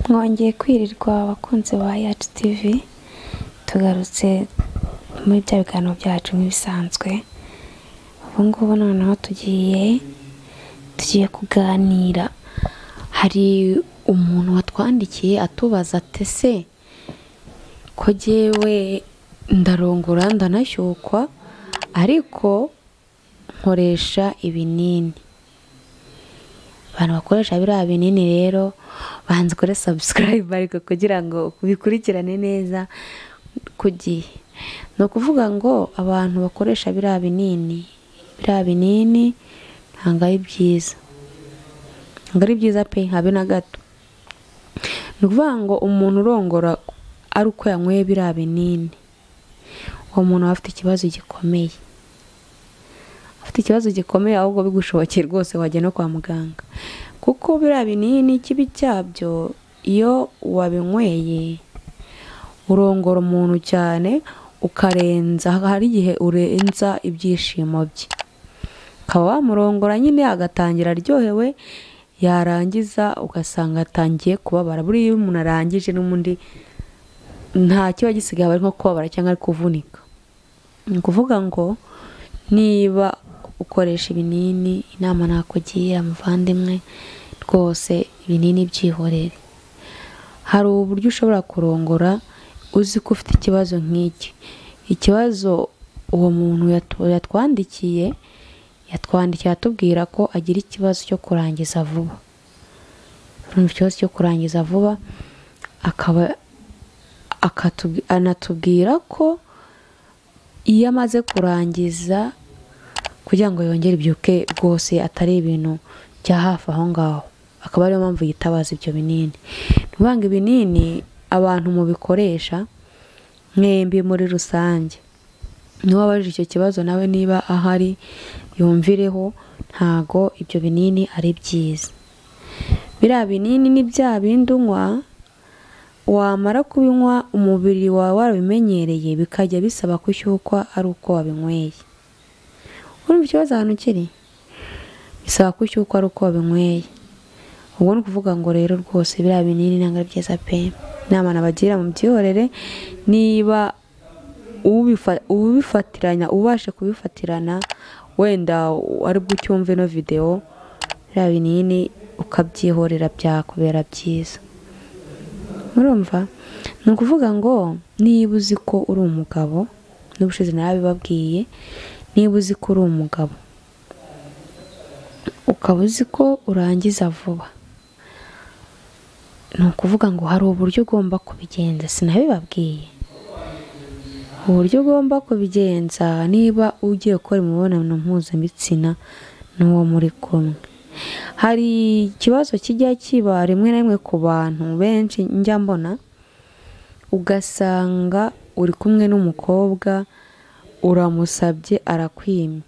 Mwongeye kwirirwa abakunzi ba Yacu TV, tugarutse muri bya biganiro byacu nk'ibisanzwe. Ubu ngubu noneho tugiye kuganira. Hari umuntu watwandikiye atubaza ati se ko jyewe ndarongora ndanashyukwa ariko nkoresha ibinini. Abantu bakoresha biriya binini rero banze kuri subscribe ariko kugira ngo bikurikirane neza ku gihe. Ni ukuvuga ngo abantu bakoresha biriya binini ntabwo ari byiza, ntabwo ari byiza pe habe na gato. Ni ukuvuga ngo umuntu urongora ari uko yanyweye biriya binini, uwo muntu aba afite ikibazo gikomeye, ahubwo bigushobokeye rwose wajya no kwa muganga, kuko biriya binini kibi cyabyo iyo wabinyweye urongora umuntu cyane ukarenza, hari igihe urenza ibyishimo bye, ukaba wamurongora nyine agatangira aryohewe, yarangiza ugasanga atangiye kubabara. Buriya iyo umuntu arangije n'ubundi nta kiba gisigaye, ari nko kubabara cyangwa ari kuvunika. Ni ukuvuga ngo niba ukoresha ibinini, inama nakugira muvandimwe, rwose ibinini byihorere. Hari uburyo ushobora kurongora uzi ko ufite ikibazo nk'iki. Ikibazo uwo muntu yatwandikiye atubwira ko agira ikibazo cyo kurangiza vuba. Ikibazo cyo kurangiza vuba, anatubwira ko iyo amaze kurangiza kugira ngo yongere ibyuke rwose atari ibintu bya hafi aho ngaho, akaba ariyo mpamvu yitabaza ibyo binini. Ni ukuvuga ngo ibinini abantu mubikoresha mwembi muri rusange, niba wabajije icyo kibazo nawe niba ahari yumvireho, ntago ibyo binini ari byiza. Biriya binini ni bya bindi unywa, wamara kubinywa umubiri wawe warabimenyereye, bikajya bisaba kushyukwa ari uko wabinyweye. Urumva ikibazo ahantu kiri? Bisaba kushyukwa ari uko wabinyweye. Ubwo ni ukuvuga ngo rero rwose biriya binini ntabwo ari byiza pe. Inama nabagira mu byihorere, niba ubifatiranya, ubashe kubifatirana, wenda ari bwo ucyumve ino video, biriya binini ukabyihorera byakubera byiza. Murumva? Ni ukuvuga ngo niba uzi ko uri umugabo, n'ubushize narabibabwiye, niba uzi ko uri umugabo ukaba uzi ko urangiza vuba, ni ukuvuga ngo hari uburyo ugomba kubigenza. Sinabibabwiye uburyo ugomba kubigenza niba ugiye gukora imibonano mpuzabitsina n'uwo muri kumwe. Hari ikibazo kijya kiba rimwe na rimwe ku bantu benshi njya mbona, ugasanga uri kumwe n'umukobwa uramusabye arakwimye,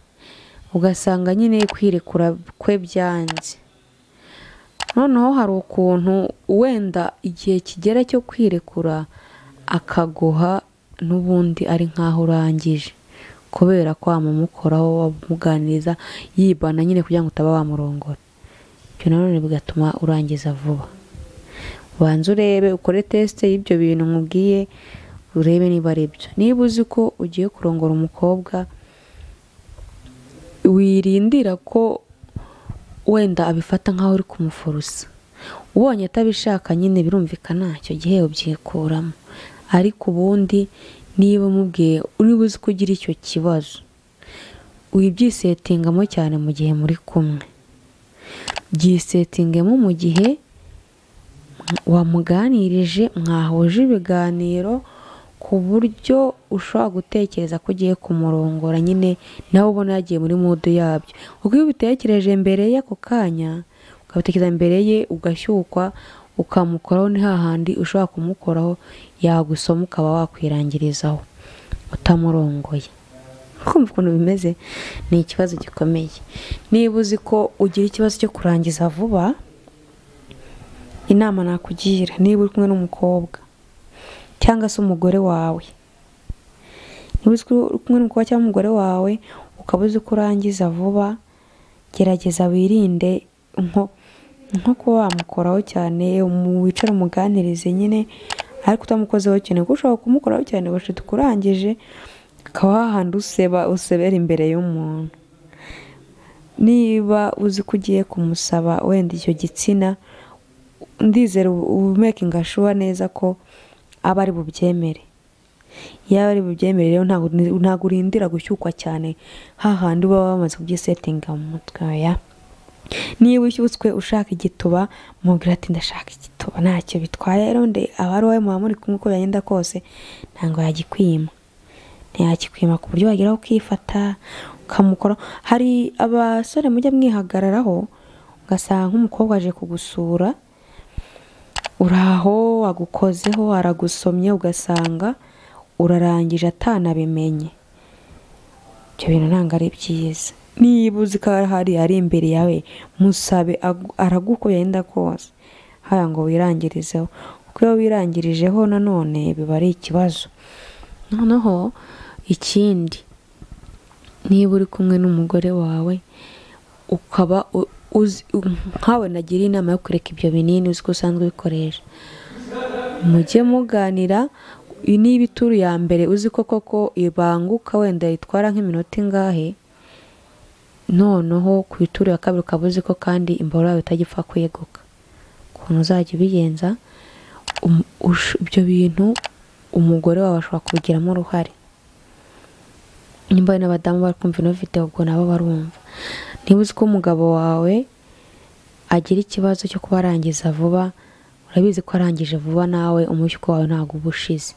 ugasanga nyine kwirekura kwe byanze. Noneho hari ukuntu wenda igihe kigera cyo kwirekura akaguha n'ubundi ari nkaho urangije, kubera ko wamumukoraho wamuganiriza yibana nyine kugira ngo utaba wamurongora. Ibyo nanone bigatuma urangiza vuba. Banza urebe, ukore test y'ibyo bintu nkubwiye, urebe niba ari byo. Niba uzi ko ugiye kurongora umukobwa, wirindira ko wenda abifata nkaho uri kumufurusa. Ubonye atabishaka nyine birumvikana, icyo gihe ubyikuramo. Ariko ubundi niba umubwiye, niba uzi ko ugira icyo kibazo, wibyisetingamo cyane mu gihe muri kumwe. Byisetingemo mu gihe wamuganirije, mwahuje ibiganiro, ku buryo ushobora gutekereza ko ugiye kumurongora nyine nawe ubona yagiye muri mudu yabyo. Kuko iyo ubitekereje mbere y'ako kanya, ukabitekereza mbere ye ugashyukwa ukamukoraho, ni hahandi ushobora kumukoraho yagusoma ukaba wakwirangirizaho utamurongoye. Kumva ukuntu bimeze, ni ikibazo gikomeye. Niba uzi ko ugira ikibazo cyo kurangiza vuba, inama nakugira, niba uri kumwe n'umukobwa cyangwa se umugore wawe, niba uri kumwe n'umukobwa cyangwa umugore wawe ukaba uzi ko urangiza vuba, gerageza wirinde nko kuba wamukoraho cyane, wicara umuganirize nyine ariko utamukozeho cyane, kuko ushobora kumukoraho cyane ugashita ukurangije, akaba hahandi usebera imbere y'umuntu. Niba uzi ko ugiye kumusaba wenda icyo gitsina, ndizera umekinga shuwa neza ko aba ari bubyemere. Yaba ari bubyemere rero ntabwo urindira gushyukwa cyane hahandi uba wamaze kubyisetinga mu mutwe ya. Niba ushyutswe ushaka igituba, mubwira ati ndashaka igituba, ntacyo bitwaye rero aba ari wowe muba muri kumwe uko yagenda kose, ntabwo yagikwima. Ntiyakikwima ku buryo wageraho ukifata ukamukora. Hari abasore mujya mwihagararaho ugasanga nk'umukobwa aje kugusura, uraho agukozeho aragusomye, ugasanga urarangije atanabimenye. Ibyo bintu ntabwo ari byiza. Niba uzi ko hari imbere yawe, musabe araguko yenda kose, haya ngo wirangirizeho, kuko iyo wirangirijeho nanone biba ari ikibazo. Noneho ikindi, niba uri kumwe n'umugore wawe ukaba nkawe nagira inama yo kureka ibyo binini uzi ko usanzwe ubikoresha, mujye muganira. Niba ituru ya mbere uzi ko koko ibanguka wenda itwara nk'iminota ingahe, noneho ku ituru ya kabiri ukaba uzi ko kandi imboro yawe itagipfa kweguka, ukuntu uzajya ubigenza. Ibyo bintu umugore wawe ashobora kubigiramo uruhare. Nimba hari n'abadamu bari kumva ino video, ubwo nabo barumva. Niba uzi ko umugabo wawe agira ikibazo cyo kuba arangiza vuba, urabizi ko arangije vuba, nawe umushyuko wawe ntabwo uba ushize.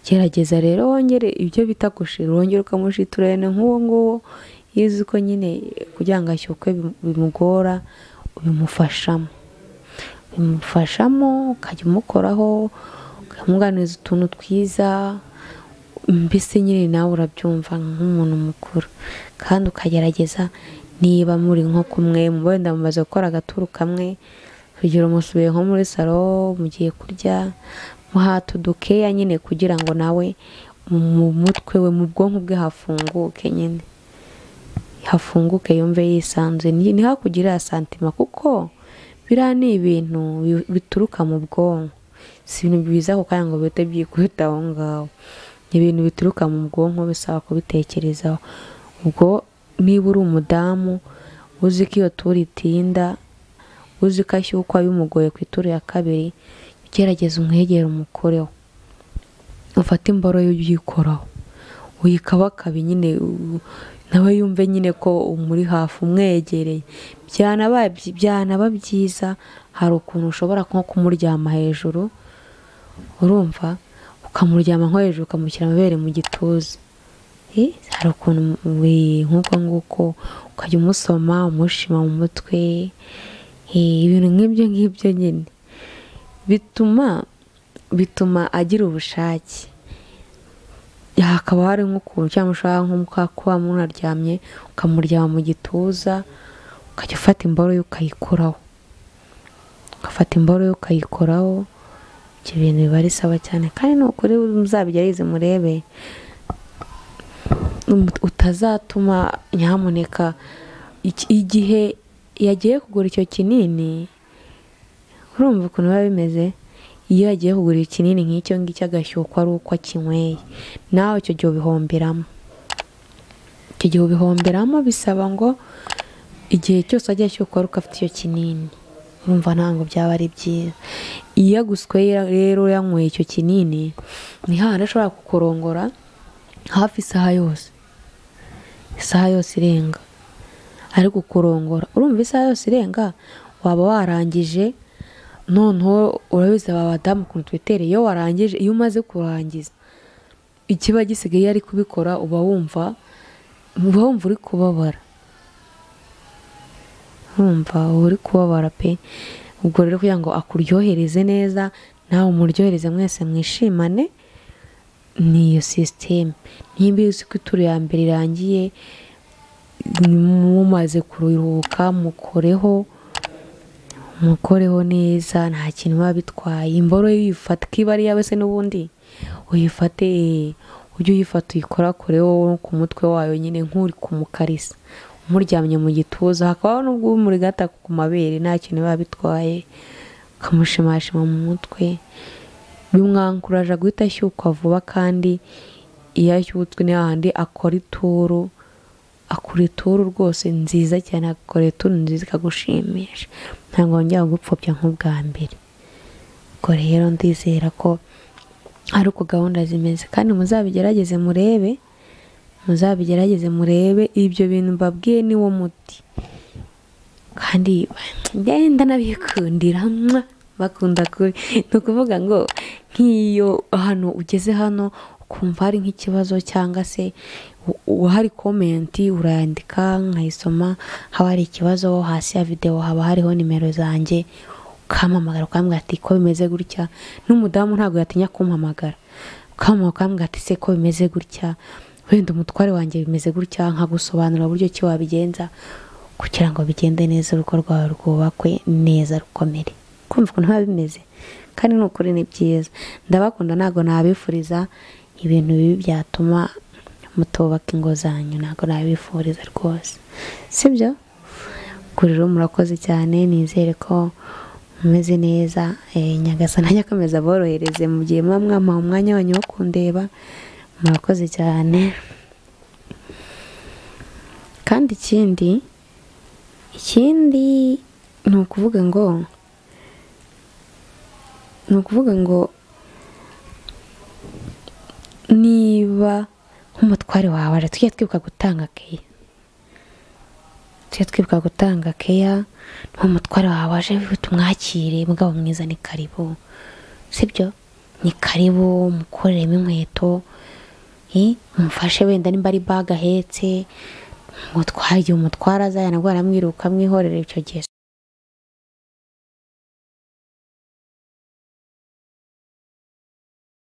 Gerageza rero wongere ibyo bita gushira, wongere ukamushiturane nk'uwo nguwo. Iyo uzi ko nyine kugira ngo ashyukwe bimugora, ubimufashamo ukajya umukoraho, ukamuganiriza utuntu twiza, mbese nyine nawe urabyumva nk'umuntu mukuru. Kandi ukagerageza niba muri nko kumwe, wenda mumaze gukora agaturu kamwe, kugira umusubiye nko muri salo mugiye kurya, muhata udukeya nyine kugira ngo nawe mu mutwe we, mu bwonko bwe hafunguke nyine, hafunguke yumve yisanze, ntihakugire santima, kuko biriya ni ibintu bituruka mu bwonko, si ibintu biza ako kanya ngo bihite byikubita aho ngaho. Ni ibintu bituruka mu bwonko, bisaba kubitekerezaho. Ubwo niba uri umudamu uzi ko iyo turi itinda, uzi ko ashyukwa bimugoye ku ituru ya kabiri, ugerageza umwegere umukoreho, ufate imboro ye uyikoraho, uyikabakabe nyine, nawe yumve nyine ko umuri hafi, umwegereye. Byanaba byiza, hari ukuntu ushobora nko kumuryama hejuru, urumva, ukamuryama nko hejuru ukamushyira amabere mu gituza. Hari ukuntu nk'uko nguko ukajya umusoma, umushima mu mutwe, ibintu nk'ibyo nyine bituma agira ubushake. Hakaba hari nk'ukuntu cyangwa ushaka nko kuba munaryamye ukamuryama mu gituza, ukajya ufata imboro ye ukayikoraho, ibyo bintu biba ari sawa cyane. Kandi nukuri muzabigerageze murebe, utazatuma nyamuneka igihe yagiye kugura icyo kinini, urumva ukuntu biba bimeze. Iyo yagiye kugura ikinini nk'icyo ngicyo agashyukwa ari uko akinyweye, nawe icyo gihe ubihomberamo. Bisaba ngo igihe cyose ajya ashyukwa ari uko afite icyo kinini, urumva ntabwo byaba ari byiza. Iyo aguswe rero yanyweye icyo kinini, ni hahandi ashobora kukurongora hafi isaha yose irenga, ari kukurongora. Urumva isaha yose irenga waba warangije. Noneho urabizi abadamu ukuntu twitereye, iyo warangije, iyo umaze kurangiza, ikiba gisigaye ari kubikora uba wumva uri kubabara, uri kubabara pe. Ubwo rero kugira ngo akuryohereze neza, nawe umuryohereze, mwese mwishimane, niyo system. Nimba uzi ko ituru ya mbere irangiye, mumaze kuruhuka, mukoreho neza, nta kintu biba bitwaye. Imboro uyifata kiba ari yawe se, n'ubundi uyifate, ujye uyifata uyikorakoreho ku mutwe wayo nyine nk'uri kumukarisa, muryamye mu gituza, hakabaho n'ubwo muri gata ku mabere nta kintu biba bitwaye, ukamushimashima mu mutwe, bimwankuraje guhita ashyukwa vuba. kandi iyo ashyutswe ni hahandi akora ituru rwose nziza cyane, agakora ituru nziza ikagushimisha, ntabwo wongera gupfobya nk'ubwa mbere. ubwo rero ndizera ko ari uko gahunda zimeze, kandi muzabigerageze murebe ibyo bintu mbabwiye ni wo muti. kandi ngenda nabikundira bakunda kuri, ni ukuvuga ngo nk'iyo hano ugeze hano ukumva hari nk'ikibazo cyangwa se hari komenti urayandika nkayisoma, haba hari ikibazo hasi ya video haba hariho nimero zanjye, ukampamagara ukambwira ati ko bimeze gutya. n'umudamu ntabwo yatinya kumpamagara, ukampamagara ati se ko bimeze gutya, wenda umutware wanjye bimeze gutya, nkagusobanurira uburyo ki wabigenza kugira ngo bigende neza, urugo rwawe rwubakwe neza rukomere. kumva ukuntu biba bimeze, kandi ni ukuri ni byiza. ndabakunda, ntabwo nabifuriza ibintu bibi byatuma mutubaka ingo zanyu, ntabwo nabifuriza rwose, sibyo? ubwo rero murakoze cyane, nizere ko mumeze neza. Nyagasani ajye akomeza aborohereze mu gihe muba mwampaye umwanya wanyu wo kundeba. murakoze cyane. kandi ikindi ni ukuvuga ngo niba nk'umutware wawe aje, tujye twibuka gutanga keya. n'umutware wawe aje tumwakire, mugabo mwiza, ni karibu, sibyo? ni karibu, mukoreremo inkweto, mufashe wenda nimba ari bag ahetse, umutwara azajya nabwo aramwiruka, mwihorere icyo gihe.